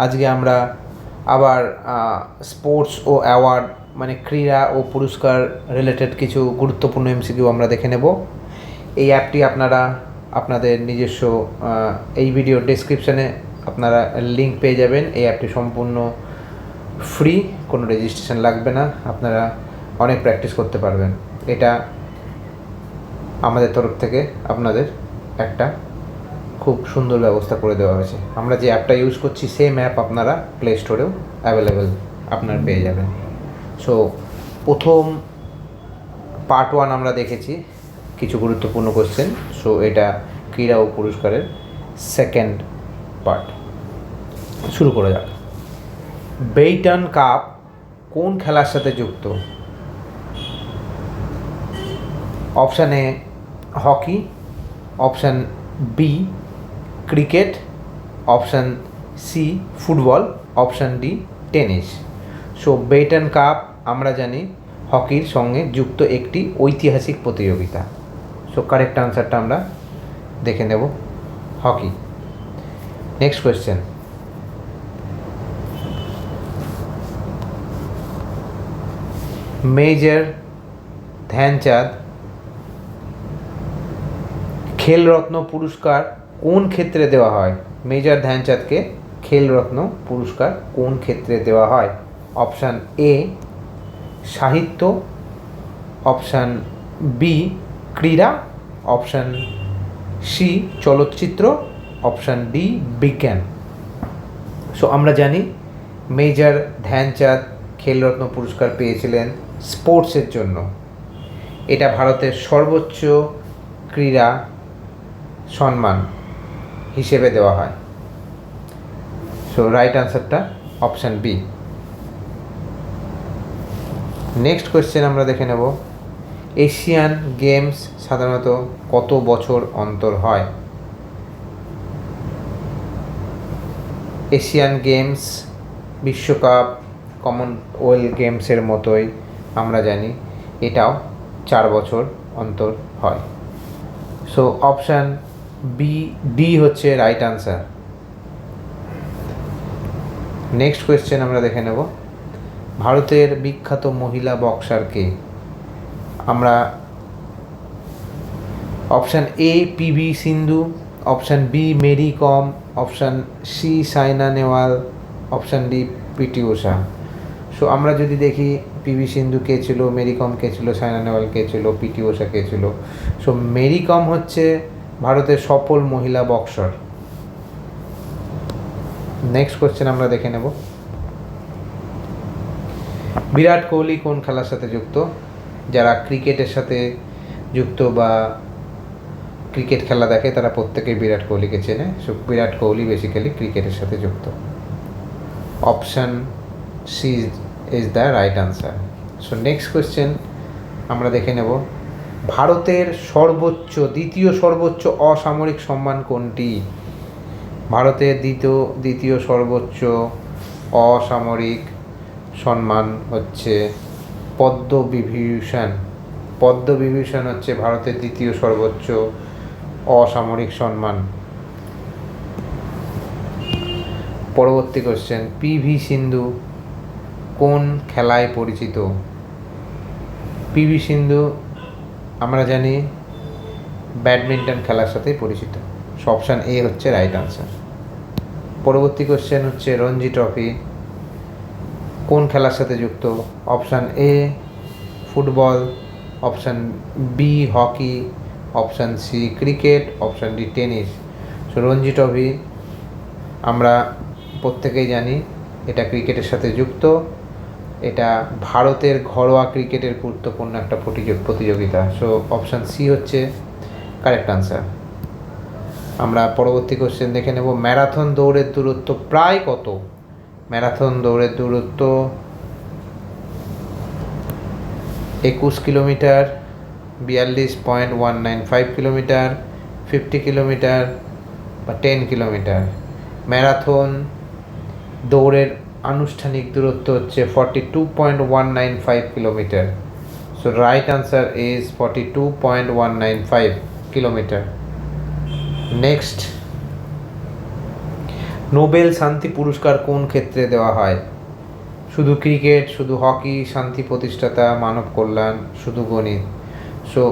আজকে আমরা আবার স্পোর্টস ও অ্যাওয়ার্ড মানে ক্রীড়া ও পুরস্কার রিলেটেড কিছু গুরুত্বপূর্ণ এমসিকিউ আমরা দেখে নেব। এই অ্যাপটি আপনারা আপনাদের নিজস্ব এই ভিডিও ডেসক্রিপশানে আপনারা লিঙ্ক পেয়ে যাবেন। এই অ্যাপটি সম্পূর্ণ ফ্রি, কোনো রেজিস্ট্রেশন লাগবে না, আপনারা অনেক প্র্যাকটিস করতে পারবেন। এটা আমাদের তরফ থেকে আপনাদের একটা খুব সুন্দর ব্যবস্থা করে দেওয়া হয়েছে। আমরা যে অ্যাপটা ইউজ করছি সেম অ্যাপ আপনারা প্লে স্টোরেও অ্যাভেলেবেল আপনারা পেয়ে যাবেন। সো প্রথম পার্ট 1 আমরা দেখেছি কিছু গুরুত্বপূর্ণ কোশ্চেন। সো এটা ক্রীড়া ও পুরস্কারের সেকেন্ড পার্ট। শুরু করা যাক। বেইটন কাপ কোন খেলার সাথে যুক্ত? Option A hockey, option B cricket, option C football, option D tennis. So Beighton cup আমরা জানি হকির সঙ্গে যুক্ত একটি ঐতিহাসিক প্রতিযোগিতা। সো কারেক্ট আনসারটা আমরা দেখে নেব, hockey. Next question. Major Dhyan Chand Khel Ratna পুরস্কার কোন ক্ষেত্রে দেওয়া হয়? মেজর ধ্যানচাঁদকে খেলরত্ন পুরস্কার কোন ক্ষেত্রে দেওয়া হয়? অপশান এ সাহিত্য, অপশান বি ক্রীড়া, অপশান সি চলচ্চিত্র, অপশান ডি বিজ্ঞান। সো আমরা জানি মেজর ধ্যানচাঁদ খেলরত্ন পুরস্কার পেয়েছিলেন স্পোর্টসের জন্য। এটা ভারতের সর্বোচ্চ ক্রীড়া সম্মান হিসেবে দেওয়া হয়। সো রাইট আনসারটা অপশান বি। নেক্সট কোয়েশ্চেন আমরা দেখে নেব। এশিয়ান গেমস সাধারণত কত বছর অন্তর হয়? এশিয়ান গেমস বিশ্বকাপ কমনওয়েলথ গেমসের মতোই আমরা জানি এটাও 4 বছর অন্তর হয়। সো অপশান ডি হচ্ছে রাইট আনসার। নেক্সট কোয়েশ্চেন আমরা দেখে নেব। ভারতের বিখ্যাত মহিলা বক্সার কে? আমরা option A PV Sindhu, option B Mary Kom, option C Saina Nehwal, option D PT Usha. So আমরা যদি দেখি পিভি সিন্ধু কে ছিল, মেরি কম কে ছিল, সাইনা নেহওয়াল কে ছিল, পিটি ঊষা কে ছিল। সো মেরি কম হচ্ছে ভারতের সফল মহিলা বক্সার। নেক্সট কোয়েশ্চেন আমরা দেখে নেব। বিরাট কোহলি কোন খেলার সাথে যুক্ত? যারা ক্রিকেটের সাথে যুক্ত বা ক্রিকেট খেলা দেখে তারা প্রত্যেকেই বিরাট কোহলিকে চেনে। সো বিরাট কোহলি বেসিক্যালি ক্রিকেটের সাথে যুক্ত। Option C is the right answer. So next question আমরা দেখে নেব। ভারতের দ্বিতীয় সর্বোচ্চ অসামরিক সম্মান কোনটি? ভারতের দ্বিতীয় সর্বোচ্চ অসামরিক সম্মান হচ্ছে পদ্মবিভূষণ। পদ্মবিভূষণ হচ্ছে ভারতের দ্বিতীয় সর্বোচ্চ অসামরিক সম্মান। পরবর্তী কোশ্চেন। পিভি সিন্ধু কোন খেলায় পরিচিত? পিভি সিন্ধু আমরা জানি ব্যাডমিন্টন খেলার সাথেই পরিচিত। অপশান এ হচ্ছে রাইট আনসার। পরবর্তী কোশ্চেন হচ্ছে রঞ্জি ট্রফি কোন খেলার সাথে যুক্ত? Option A football, option B hockey, option C cricket, option D tennis. So Ranji trophy আমরা প্রত্যেকেই জানি এটা ক্রিকেটের সাথে যুক্ত। এটা ভারতের ঘরোয়া ক্রিকেটের গুরুত্বপূর্ণ একটা প্রতিযোগিতা। সো অপশান সি হচ্ছে কারেক্ট আনসার। আমরা পরবর্তী কোশ্চেন দেখে নেব। ম্যারাথন দৌড়ের দূরত্ব প্রায় কত? ম্যারাথন দৌড়ের দূরত্ব 21 কিলোমিটার, 42.195 কিলোমিটার, 50 কিলোমিটার বা 10 কিলোমিটার। ম্যারাথন দৌড়ের আনুষ্ঠানিক দূরত্ব হচ্ছে 42.195 kilometre. So right answer is 42.195 kilometre. Next, Nobel শান্তি পুরস্কার কোন ক্ষেত্রে দেওয়া হয়? শুধু ক্রিকেট, শুধু হকি, শান্তি প্রতিষ্ঠাতা, মানব কল্যাণ, শুধু গণিত? সো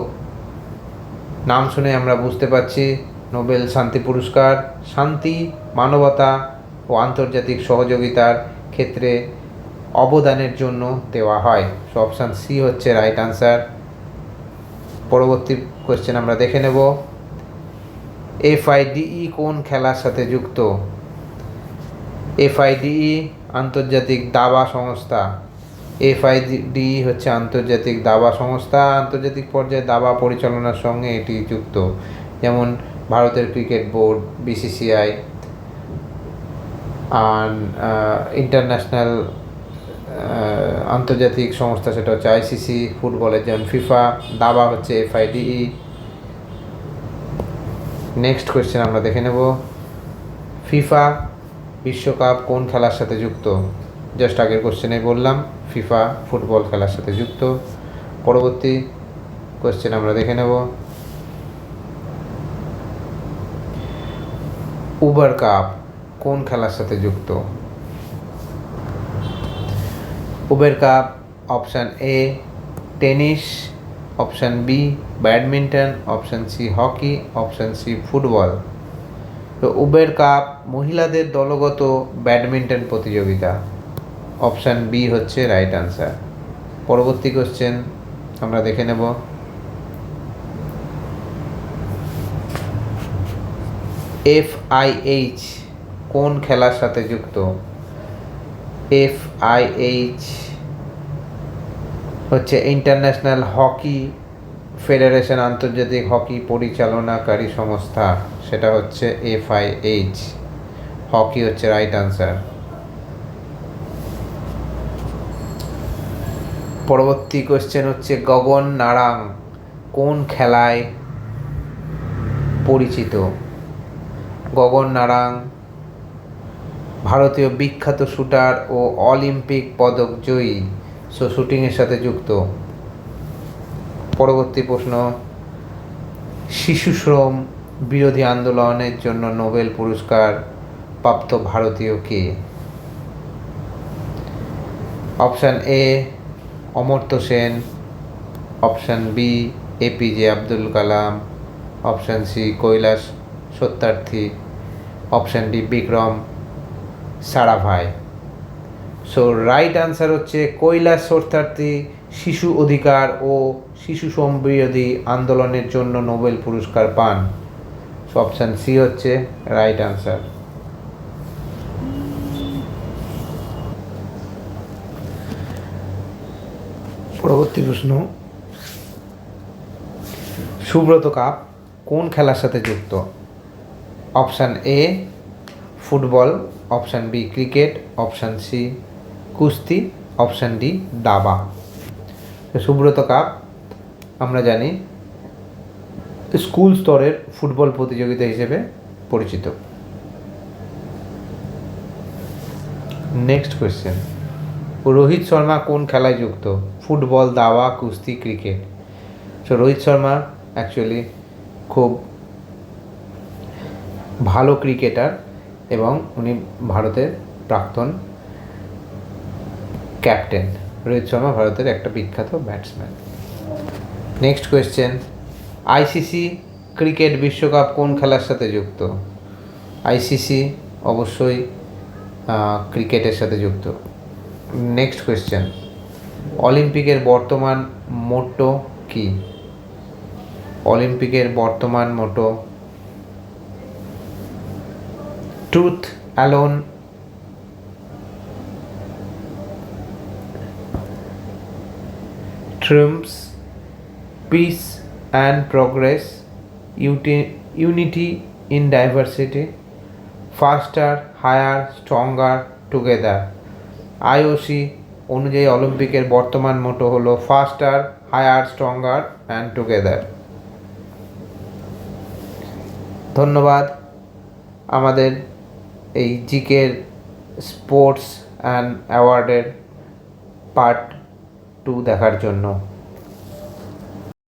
নাম শুনে আমরা বুঝতে পারছি নোবেল শান্তি পুরস্কার শান্তি, মানবতা ও আন্তর্জাতিক সহযোগিতার ক্ষেত্রে অবদানের জন্য দেওয়া হয়। সো অপশান সি হচ্ছে রাইট আনসার। পরবর্তী কোয়েশ্চেন আমরা দেখে নেব। এফআইডিই কোন খেলার সাথে যুক্ত? এফআইডিই আন্তর্জাতিক দাবা সংস্থা। এফআইডিই হচ্ছে আন্তর্জাতিক দাবা সংস্থা। আন্তর্জাতিক পর্যায়ে দাবা পরিচালনার সঙ্গে এটি যুক্ত, যেমন ভারতের ক্রিকেট বোর্ড বিসিসিআই, আর ইন্টারন্যাশনাল আন্তর্জাতিক সংস্থা সেটা হচ্ছে আইসিসি, ফুটবলের যেমন ফিফা, দাবা হচ্ছে এফআইডিই। নেক্সট কোয়েশ্চেন আমরা দেখে নেব। ফিফা বিশ্বকাপ কোন খেলার সাথে যুক্ত? জাস্ট আগের কোশ্চেনে বললাম ফিফা ফুটবল খেলার সাথে যুক্ত। পরবর্তী কোশ্চেন আমরা দেখে নেব। উবার কাপ কোন খেলার সাথে যুক্ত? Uber cup option A tennis, option B badminton, option C hockey, option C football. তো উবের কাপ মহিলাদের দলগত ব্যাডমিন্টন প্রতিযোগিতা। অপশান বি হচ্ছে রাইট আনসার। পরবর্তী কোশ্চেন আমরা দেখে নেব। এফআইএইচ কোন খেলার সাথে যুক্ত? এফআইএইচ হচ্ছে ইন্টারন্যাশনাল হকি ফেডারেশন, আন্তর্জাতিক হকি পরিচালনাকারী সংস্থা, সেটা হচ্ছে এফআইএইচ। হকি হচ্ছে রাইট আনসার। পরবর্তী কোশ্চেন হচ্ছে গগন নারাং কোন খেলায় পরিচিত? গগন নারাং ভারতীয় বিখ্যাত শুটার ও অলিম্পিক পদক জয়ী, সো শুটিংয়ের সাথে যুক্ত। পরবর্তী প্রশ্ন, শিশু শ্রম বিরোধী আন্দোলনের জন্য নোবেল পুরস্কার প্রাপ্ত ভারতীয় কে? Option A Amartya Sen, option B APJ Abdul Kalam, option C Kailash Satyarthi, option D Vikram Sarabhai. So right answer হচ্ছে কৈলাস সত্যার্থী শিশু অধিকার ও শিশু শ্রম বিরোধী আন্দোলনের জন্য নোবেল পুরস্কার পান। সো অপশান সি হচ্ছে রাইট আনসার। পরবর্তী প্রশ্ন, সুব্রত কাপ কোন খেলার সাথে যুক্ত? Option A football, option B cricket, option C কুস্তি, অপশান ডি দাবা। সুব্রত কাপ আমরা জানি স্কুল স্তরের ফুটবল প্রতিযোগিতা হিসেবে পরিচিত। নেক্সট কোয়েশ্চেন, রোহিত শর্মা কোন খেলায় যুক্ত? ফুটবল, দাবা, কুস্তি, cricket? So Rohit Sharma actually খুব ভালো ক্রিকেটার এবং উনি ভারতের প্রাক্তন ক্যাপ্টেন। রোহিত শর্মা ভারতের একটা বিখ্যাত batsman. Next question, ICC cricket বিশ্বকাপ কোন খেলার সাথে যুক্ত? আইসিসি অবশ্যই ক্রিকেটের সাথে যুক্ত। নেক্সট কোয়েশ্চেন, অলিম্পিকের বর্তমান মোটো কি? অলিম্পিকের বর্তমান motto truth alone, triumphs, peace and progress, unity in diversity, faster, higher, stronger, together. IOC অনুযায়ী অলিম্পিকের বর্তমান মোটো হলো faster, higher, stronger and together. ধন্যবাদ আমাদের এই জিকের স্পোর্টস অ্যান্ড অ্যাওয়ার্ডের পার্ট 2 দেখার জন্য।